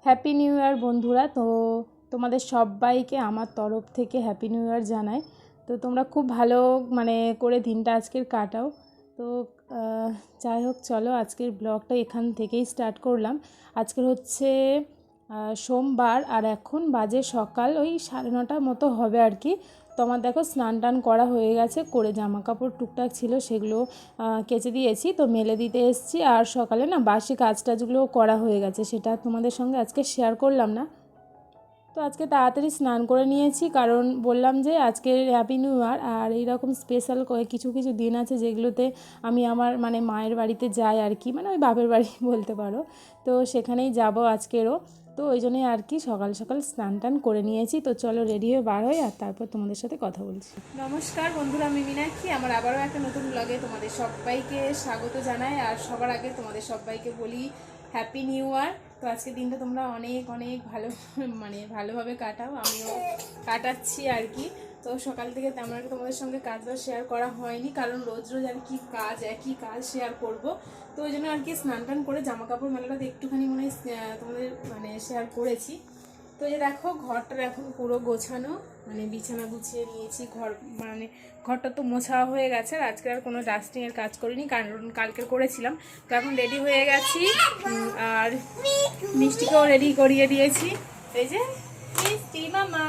Happy new year বন্ধুরা। তো তোমাদের সবাইকে আমার তরফ থেকে হ্যাপি নিউ ইয়ার জানাই। তো তোমরা খুব ভালো করে দিনটা আজকের কাটাও। তো যাই হোক, চলো আজকের ব্লগটা এখান থেকেই স্টার্ট করলাম। আজকের হচ্ছে সোমবার, আর এখন বাজে সকাল ওই 9:30 মতো হবে আর কি। তো আমার দেখো স্নান টান করা হয়ে গেছে, করে জামা কাপড় টুকটাক ছিল সেগুলো কেচে দিয়েছি, তো মেলে দিতে এসেছি। আর সকালে না বাসি কাজ টাজগুলোও করা হয়ে গেছে, সেটা তোমাদের সঙ্গে আজকে শেয়ার করলাম না। তো আজকে তাড়াতাড়ি স্নান করে নিয়েছি, কারণ বললাম যে আজকে হ্যাপি নিউ ইয়ার। আর এইরকম স্পেশাল কিছু কিছু দিন আছে যেগুলোতে আমি আমার মায়ের বাড়িতে যাই আর কি, ওই বাপের বাড়ি বলতে পারো। তো সেখানেই যাব আজকেরও। তো ওই জন্যই আর কি সকাল সকাল স্নান টান করে নিয়েছি। তো চলো রেডি হয়ে বার হই, আর তারপর তোমাদের সাথে কথা বলছি। নমস্কার বন্ধুরা, আমি মীনাক্ষী। আমার আবারও একটা নতুন ব্লগে তোমাদের সবাইকে স্বাগত জানাই। আর সবার আগে তোমাদের সবাইকে বলি হ্যাপি নিউ ইয়ার। তো আজকের দিনটা তোমরা অনেক অনেক ভালোভাবে কাটাও, আমিও কাটাচ্ছি আর কি। তো সকাল থেকে তেমন একটা তোমাদের সঙ্গে কাজটা শেয়ার করা হয়নি, কারণ রোজ রোজ আর কি একই কাজ শেয়ার করব। তো ওই জন্য আর কি স্নান টান করে জামা কাপড় মেলাটা একটুখানি তোমাদের শেয়ার করেছি। তো এই দেখো ঘরটা এখন পুরো গোছানো, বিছানা গুছিয়ে নিয়েছি। ঘরটা তো মোছা হয়ে গেছে, আর আজকে আর কোনো ডাস্টিংয়ের কাজ করিনি, কারণ কালকে করেছিলাম। তো এখন রেডি হয়ে গেছি, আর মিষ্টিকেও রেডি করিয়ে দিয়েছি। এই যে মিষ্টি মামা।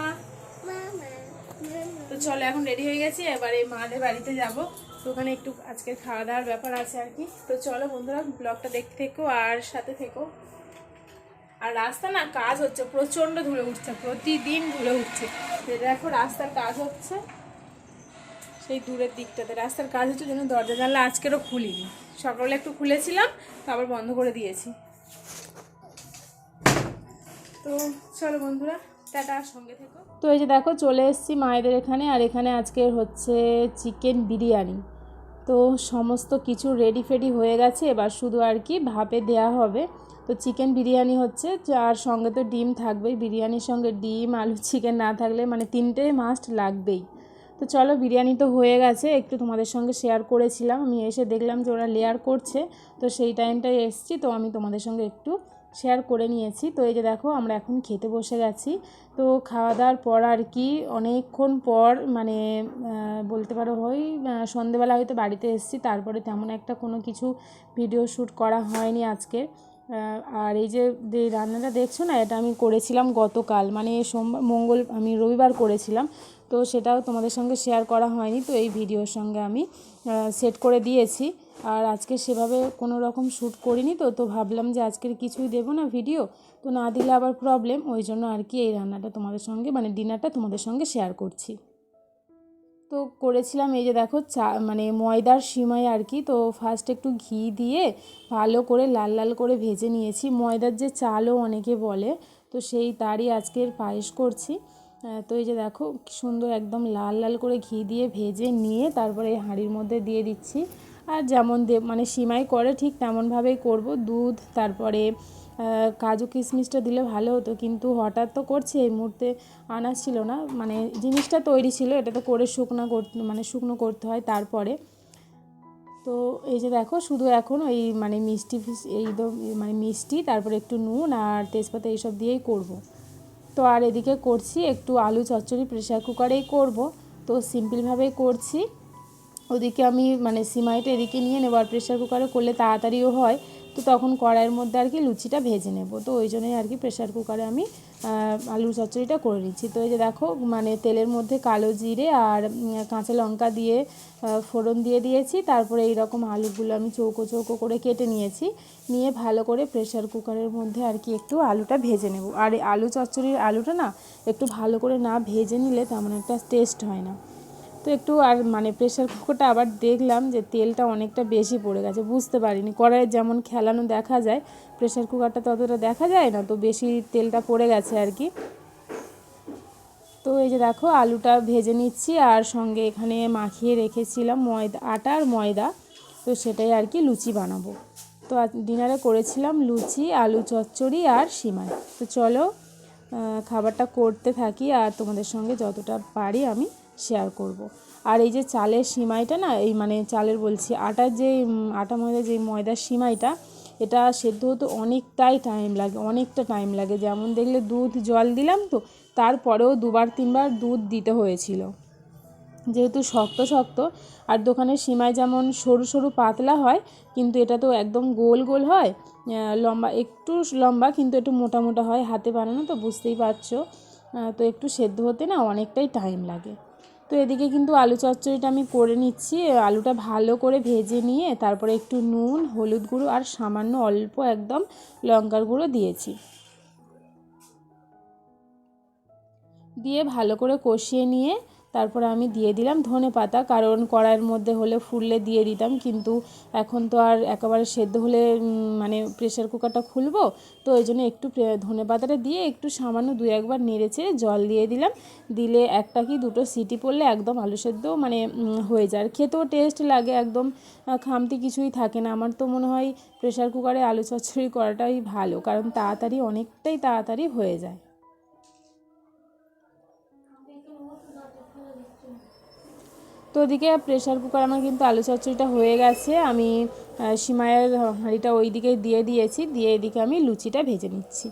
তো চলো এখন রেডি হয়ে গেছি, এবারে মাদের বাড়িতে যাব। তো ওখানে একটু আজকের খাওয়া দাওয়ার ব্যাপার আছে আর কি। তো চলো বন্ধুরা ব্লগটা দেখতে থেকো আর সাথে থেকো। আর রাস্তা না কাজ হচ্ছে, প্রচণ্ড ধুলে উঠছে, প্রতিদিন ধুলে উঠছে। দেখো রাস্তার কাজ হচ্ছে সেই দূরের দিকটাতে, রাস্তার কাজ হচ্ছে জন্য দরজা জানলা আজকেরও খুলিনি। সকালে একটু খুলেছিলাম, তো আবার বন্ধ করে দিয়েছি। তো চলো বন্ধুরা টাটা, সঙ্গে থেকো। তো এই যে দেখো চলে এসেছি মায়েদের এখানে, আর এখানে আজকের হচ্ছে চিকেন বিরিয়ানি। তো সমস্ত কিছু রেডি ফেডি হয়ে গেছে, এবার শুধু আর কি ভাপে দেওয়া হবে। তো চিকেন বিরিয়ানি হচ্ছে, আর সঙ্গে তো ডিম থাকবেই। বিরিয়ানির সঙ্গে ডিম আলু চিকেন না থাকলে তিনটে মাস্ট লাগবেই। তো চলো বিরিয়ানি তো হয়ে গেছে, একটু তোমাদের সঙ্গে শেয়ার করেছিলাম। আমি এসে দেখলাম যে ওরা লেয়ার করছে, তো সেই টাইমটায় এসেছি, তো আমি তোমাদের সঙ্গে একটু শেয়ার করে নিয়েছি। তো এই যে দেখো আমরা এখন খেতে বসে গেছি। তো খাওয়া দাওয়ার পর আর কি অনেকক্ষণ পর বলতে পারো সন্ধেবেলা হয়তো বাড়িতে এসেছি, তারপরে তেমন একটা কোনো কিছু ভিডিও শ্যুট করা হয়নি আজকে। আর এই যে রান্নাটা দেখছো না, এটা আমি করেছিলাম গতকাল, আমি রবিবার করেছিলাম। তো সেটাও তোমাদের সঙ্গে শেয়ার করা হয়নি, তো এই ভিডিওর সঙ্গে আমি সেট করে দিয়েছি। আর আজকে সেভাবে কোনো রকম শ্যুট করিনি, তো ভাবলাম যে আজকের কিছুই দেবো না ভিডিও, তো না দিলে আবার প্রবলেম। ওই জন্য আর কি এই রান্নাটা তোমাদের সঙ্গে ডিনারটা তোমাদের সঙ্গে শেয়ার করছি। তো করেছিলাম এই যে দেখো ময়দার সিমাই আর কি। তো ফার্স্ট একটু ঘি দিয়ে ভালো করে লাল লাল করে ভেজে নিয়েছি। ময়দার যে চালও অনেকে বলে, তো সেই তারই আজকের পায়েস করছি। তো এই যে দেখো কি সুন্দর একদম লাল লাল করে ঘি দিয়ে ভেজে নিয়ে তারপরে এই হাঁড়ির মধ্যে দিয়ে দিচ্ছি। আর যেমন সিমাই করে ঠিক তেমনভাবেই করব। দুধ, তারপরে কাজু কিশমিশটা দিলে ভালো হতো, কিন্তু হঠাৎ তো করছি, এই মুহূর্তে আনা ছিল না। জিনিসটা তৈরি ছিল, এটা তো করে শুকনো করতে হয় তারপরে। তো এই যে দেখো শুধু এখন ওই মিষ্টি মিষ্টি, তারপরে একটু নুন আর তেজপাতা এইসব দিয়েই করব। তো আর এদিকে করছি একটু আলু চচ্চড়ি, প্রেশার কুকারেই করব। তো সিম্পলভাবেই করছি। ওদিকে আমি সিমাইটা এদিকে নিয়ে নেব, আর প্রেশার কুকারে করলে তাড়াতাড়িও হয়। তো তখন কড়াইয়ের মধ্যে আর কি লুচিটা ভেজে নেব। তো ওই জন্যই আর কি প্রেশার কুকারে আমি আলুর চচ্চড়িটা করে নিচ্ছি। তো এই যে দেখো তেলের মধ্যে কালো জিরে আর কাঁচা লঙ্কা দিয়ে ফোড়ন দিয়ে দিয়েছি। তারপরে এইরকম আলুগুলো আমি চৌকো চৌকো করে কেটে নিয়েছি, নিয়ে ভালো করে প্রেশার কুকারের মধ্যে আর কি একটু আলুটা ভেজে নেব। আর এই আলু চচ্চড়ির আলুটা না একটু ভালো করে না ভেজে নিলে তেমন একটা টেস্ট হয় না। তো একটু আর প্রেশার কুকারটা আবার দেখলাম যে তেলটা অনেকটা বেশি পড়ে গেছে, বুঝতে পারিনি। কড়াইয়ে যেমন খেলানো দেখা যায়, প্রেশার কুকারটা ততটা দেখা যায় না, তো বেশি তেলটা পড়ে গেছে আর কি। তো এই যে দেখো আলুটা ভেজে নিচ্ছি, আর সঙ্গে এখানে মাখিয়ে রেখেছিলাম আটা আর ময়দা, তো সেটাই আর কি লুচি বানাবো। তো ডিনারে করেছিলাম লুচি, আলু চচ্চড়ি আর সিমাই। তো চলো খাবারটা করতে থাকি, আর তোমাদের সঙ্গে যতটা পারি আমি শেয়ার করব। আর এই যে চালের সিমাইটা না, এই চালের বলছি আটার যে আটা ময়দা যে ময়দার সিমাইটা, এটা সেদ্ধ হতে অনেকটা টাইম লাগে। যেমন দেখলে দুধ জল দিলাম, তো তারপরেও 2-3বার দুধ দিতে হয়েছিল, যেহেতু শক্ত শক্ত। আর দোকানের সিমাই যেমন সরু সরু পাতলা হয়, কিন্তু এটা তো একদম গোল গোল হয়, লম্বা, একটু লম্বা কিন্তু একটু মোটা মোটা হয়, হাতে বানানো তো বুঝতেই পারছো। তো একটু সেদ্ধ হতে না অনেকটাই টাইম লাগে। তো এদিকে কিন্তু আলু চচ্চড়িটা আমি করে নিচ্ছি। আলুটা ভালো করে ভেজে নিয়ে তারপরে একটু নুন, হলুদ গুঁড়ো আর সামান্য অল্প একদম লঙ্কার গুঁড়ো দিয়েছি, দিয়ে ভালো করে কষিয়ে নিয়ে তারপরে আমি দিয়ে দিলাম ধনেপাতা। কারণ কড়াইয়ের মধ্যে হলে ফুললে দিয়ে দিতাম, কিন্তু এখন তো আর একেবারে সেদ্ধ হলে মানে প্রেশার কুকারটা খুলবো, তো ওই জন্য একটু ধনেপাতাটা দিয়ে একটু সামান্য 2-1বার নেড়েচেড়ে জল দিয়ে দিলাম। দিলে 1টা কি 2টো সিটি পড়লে একদম আলু সেদ্ধ মানে হয়ে যায়, আর খেতেও টেস্ট লাগে, একদম খামতি কিছুই থাকে না। আমার তো মনে হয় প্রেশার কুকারে আলু চচ্চড়ি করাটাই ভালো, কারণ তাড়াতাড়ি, অনেকটাই তাড়াতাড়ি হয়ে যায়। তো ওদিকে প্রেশার কুকার আমার কিন্তু আলু চচ্চড়িটা হয়ে গেছে। আমি সিমাইয়ের হাঁড়িটা ওই দিকে দিয়ে দিয়েছি, দিয়ে এদিকে আমি লুচিটা ভেজে নিচ্ছি।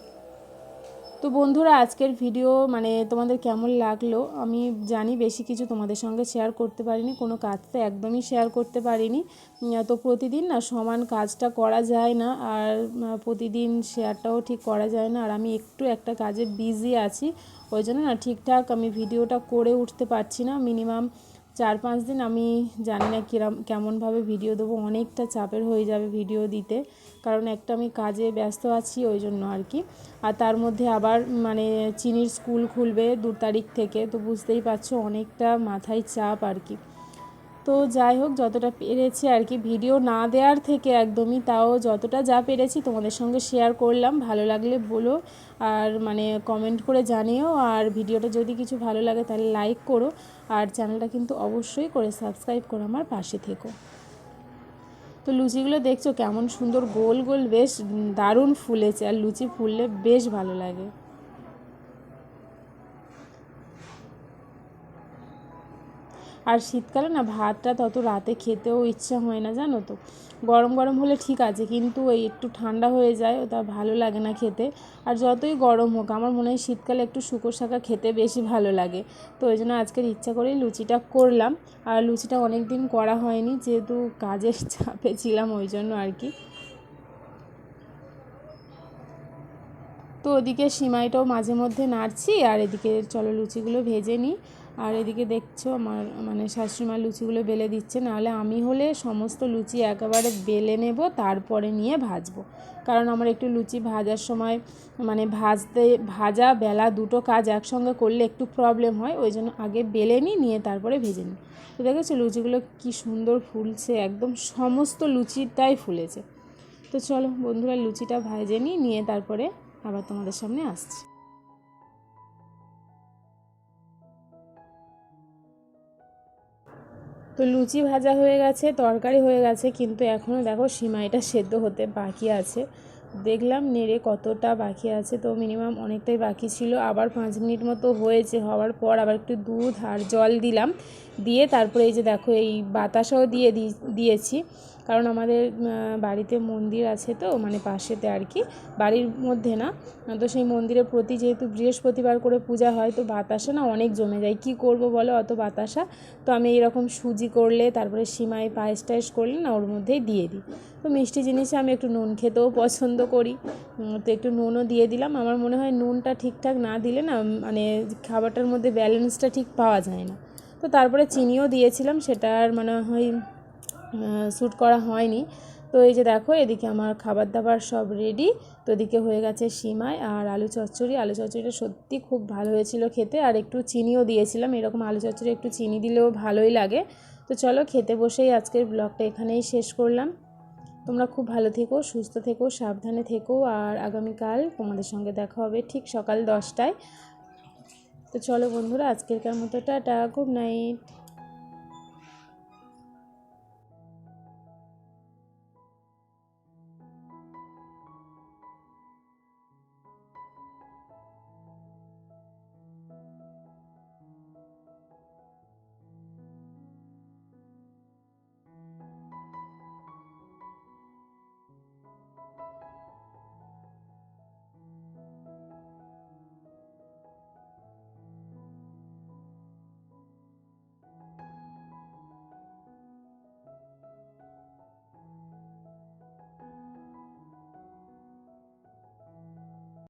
তো বন্ধুরা, আজকের ভিডিও মানে তোমাদের কেমন লাগলো আমি জানি, বেশি কিছু তোমাদের সঙ্গে শেয়ার করতে পারিনি, কোনো কাজ তো একদমই শেয়ার করতে পারিনি। তো প্রতিদিন না সমান কাজটা করা যায় না, আর প্রতিদিন শেয়ারটাও ঠিক করা যায় না, আর আমি একটু একটা কাজে বিজি আছি, ওই জন্য না ঠিকঠাক আমি ভিডিওটা করে উঠতে পারছি না। মিনিমাম 4-5 দিন আমি জানি না কেমনভাবে ভিডিও দেবো, অনেকটা চাপের হয়ে যাবে ভিডিও দিতে, কারণ একটা আমি কাজে ব্যস্ত আছি ওই জন্য আর কি। আর তার মধ্যে আবার মানে চিনির স্কুল খুলবে 2 তারিখ থেকে, তো বুঝতেই পারছো অনেকটা মাথায় চাপ আর কি। তো যাই হোক, যতটা পেরেছি আর কি, ভিডিও না দেওয়ার থেকে একদমই, তাও যতটা যা পেরেছি তোমাদের সঙ্গে শেয়ার করলাম। ভালো লাগলে বলো, আর মানে কমেন্ট করে জানিও, আর ভিডিওটা যদি কিছু ভালো লাগে তাহলে লাইক করো, আর চ্যানেলটা কিন্তু অবশ্যই করে সাবস্ক্রাইব করো, আমার পাশে থেকো। তো লুচিগুলো দেখছো কেমন সুন্দর গোল গোল, বেশ দারুণ ফুলেছে, আর লুচি ফুললে বেশ ভালো লাগে। আর শীতকালে না ভাতটা তত রাতে খেতেও ইচ্ছা হয় না, জানো তো। গরম গরম হলে ঠিক আছে, কিন্তু ওই একটু ঠান্ডা হয়ে যায়, ওটা ভালো লাগে না খেতে। আর যতই গরম হোক, আমার মনে হয় শীতকালে একটু শুকো শাকা খেতে বেশি ভালো লাগে। তো ওই জন্য আজকের ইচ্ছা করেই লুচিটা করলাম। আর লুচিটা অনেক দিন করা হয়নি, যেহেতু কাজের চাপে ছিলাম ওই জন্য আর কি। তো ওদিকে সিমাইটাও মাঝে মধ্যে নাড়ছি, আর এদিকে চলো লুচিগুলো ভেজে নিই। আর এদিকে দেখছো আমার মানে শাশুড়িমা লুচিগুলো বেলে দিচ্ছে, নাহলে আমি হলে সমস্ত লুচি একেবারে বেলে নেব, তারপরে নিয়ে ভাজবো। কারণ আমার একটু লুচি ভাজার সময় মানে ভাজা বেলা দুটো কাজ একসঙ্গে করলে একটু প্রবলেম হয়, ওই জন্য আগে বেলে নিয়ে তারপরে ভেজে নিই। তো দেখেছো লুচিগুলো কি সুন্দর ফুলছে, একদম সমস্ত লুচিটাই ফুলেছে। তো চলো বন্ধুরা, লুচিটা ভেজে নিয়ে তারপরে আবার তোমাদের সামনে আসছি। তো লুচি ভাজা হয়ে গেছে, তরকারি হয়ে গেছে, কিন্তু এখনও দেখো সিমাইটা সেদ্ধ হতে বাকি আছে। দেখলাম নেড়ে কতটা বাকি আছে, তো মিনিমাম অনেকটাই বাকি ছিল। আবার 5 মিনিট মতো হয়েছে, হওয়ার পর আবার একটু দুধ আর জল দিলাম, দিয়ে তারপরে এই যে দেখো এই বাতাসাও দিয়েছি। কারণ আমাদের বাড়িতে মন্দির আছে, তো মানে পাশেতে আর কি, বাড়ির মধ্যে না। তো সেই মন্দিরে প্রতি যেহেতু বৃহস্পতিবার করে পূজা হয়, তো বাতাসা না অনেক জমে যায়, কি করব বলো অত বাতাসা। তো আমি এইরকম সুজি করলে, তারপরে সিমাই পায়েস টায়েস করলে না ওর মধ্যেই দিয়ে দিই। তো মিষ্টি জিনিসে আমি একটু নুন খেতেও পছন্দ করি, তো একটু নুনও দিয়ে দিলাম। আমার মনে হয় নুনটা ঠিকঠাক না দিলে না মানে খাবারটার মধ্যে ব্যালেন্সটা ঠিক পাওয়া যায় না। তো তারপরে চিনিও দিয়েছিলাম, সেটা আর মনে হয় শ্যুট করা হয়নি। তো এই যে দেখো এদিকে আমার খাবার দাবার সব রেডি। তো এদিকে হয়ে গেছে সিমাই আর আলু চচ্চড়ি। আলু চচ্চড়িটা সত্যি খুব ভালো হয়েছিল খেতে, আর একটু চিনিও দিয়েছিলাম। এরকম আলু চচ্চড়ি একটু চিনি দিলেও ভালোই লাগে। তো চলো খেতে বসেই আজকের ব্লগটা এখানেই শেষ করলাম। তোমরা খুব ভালো থেকো, সুস্থ থেকো, সাবধানে থেকো, আর আগামীকাল তোমাদের সঙ্গে দেখা হবে ঠিক সকাল 10টায়। তো চলো বন্ধুরা, আজকেরকার মতো টাটা, গুড নাইট।